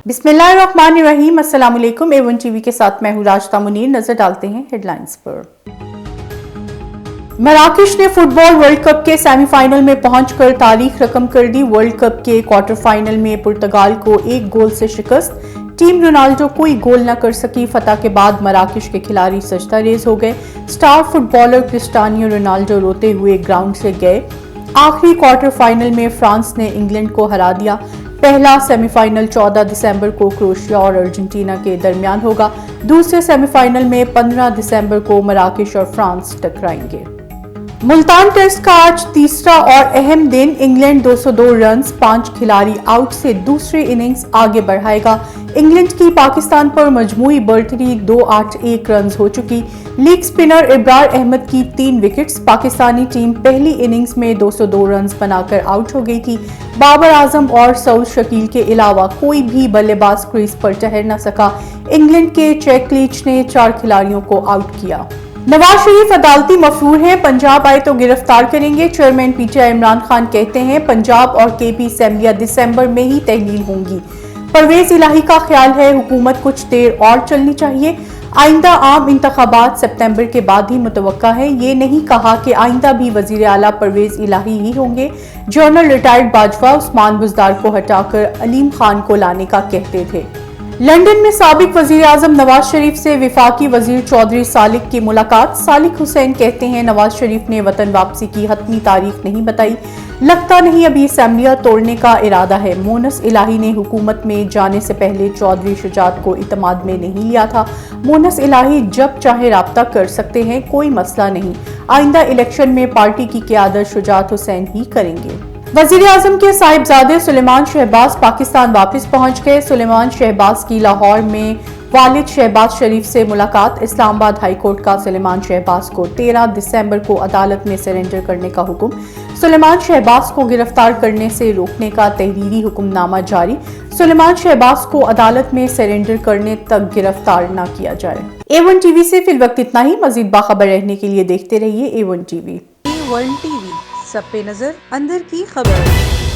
बिस्मिल्लाहिर्रहमानिर्रहीम। अस्सलाम वालेकुम। A1 टीवी के साथ मैं हूँ राजता मुनीर। नजर डालते हैं हेडलाइंस पर। मराकश ने फुटबॉल वर्ल्ड कप के सेमीफाइनल में पहुंचकर तारीख रकम कर दी। वर्ल्ड कप के क्वार्टर फाइनल में पुर्तगाल को 1 गोल से शिकस्त। टीम रोनाल्डो कोई गोल न कर सकी। फतह के बाद मराकश के खिलाड़ी सजदा रेज हो गए। स्टार फुटबॉलर क्रिस्टियानो रोनाल्डो रोते हुए ग्राउंड से गए। आखिरी क्वार्टर फाइनल में फ्रांस ने इंग्लैंड को हरा दिया। पहला सेमीफाइनल 14 दिसंबर को क्रोएशिया और अर्जेंटीना के दरमियान होगा। दूसरे सेमीफाइनल में 15 दिसंबर को मराकश और फ्रांस टकराएंगे। मुल्तान टेस्ट का आज तीसरा और अहम दिन। इंग्लैंड 202 रन्स 5 खिलाड़ी आउट से दूसरी इनिंग्स आगे बढ़ाएगा। इंग्लैंड की पाकिस्तान पर मजमूई बढ़तरी 281 रन्स हो चुकी। लीग स्पिनर इब्रार अहमद की 3 विकेट्स। पाकिस्तानी टीम पहली इनिंग्स में 202 रन्स बनाकर आउट हो गई थी। बाबर आजम और सऊद शकील के अलावा कोई भी बल्लेबाज क्रीज पर ठहर न सका। इंग्लैंड के जैक लीच ने 4 खिलाड़ियों को आउट किया। नवाज शरीफ अदालती मफरूर हैं, पंजाब आए तो गिरफ्तार करेंगे। चेयरमैन पीटीआई इमरान खान कहते हैं पंजाब और केपी असेंबलियां दिसंबर में ही तहलील होंगी। परवेज इलाही का ख्याल है हुकूमत कुछ देर और चलनी चाहिए। आइंदा आम इंतखाबात सितंबर के बाद ही मुतवक्का है। ये नहीं कहा कि आइंदा भी वजीर आला परवेज इलाही ही होंगे। जनरल रिटायर्ड बाजवा उस्मान बुजदार को हटाकर अलीम खान को लाने का कहते थे। लंदन में साबिक वजीर आजम नवाज शरीफ से विफाकी वजीर चौधरी सालिक की मुलाकात। सालिक हुसैन कहते हैं नवाज शरीफ ने वतन वापसी की हतमी तारीख नहीं बताई। लगता नहीं अभी असेंबलियां तोड़ने का इरादा है। मोनस इलाही ने हुकूमत में जाने से पहले चौधरी शुजात को इतमाद में नहीं लिया था। मोनस इलाही जब चाहे राब्ता कर सकते हैं, कोई मसला नहीं। आइंदा इलेक्शन में पार्टी की क़यादत शुजात हुसैन ही करेंगे। वजीर आजम के साहिबजादे सुलेमान शहबाज पाकिस्तान वापस पहुंच गए। सुलेमान शहबाज की लाहौर में वालिद शहबाज शरीफ से मुलाकात। इस्लामाबाद हाई कोर्ट का सुलेमान शहबाज को 13 दिसंबर को अदालत में सरेंडर करने का हुक्म। सुलेमान शहबाज को गिरफ्तार करने से रोकने का तहरीरी हुक्मनामा जारी। सुलेमान शहबाज को अदालत में सरेंडर करने तक गिरफ्तार न किया जाए। A1 टीवी से फिलवक्त इतना ही। मजीद बाखबर रहने के लिए देखते रहिए A1 टीवी। A1 टीवी, सब पे नजर, अंदर की खबर।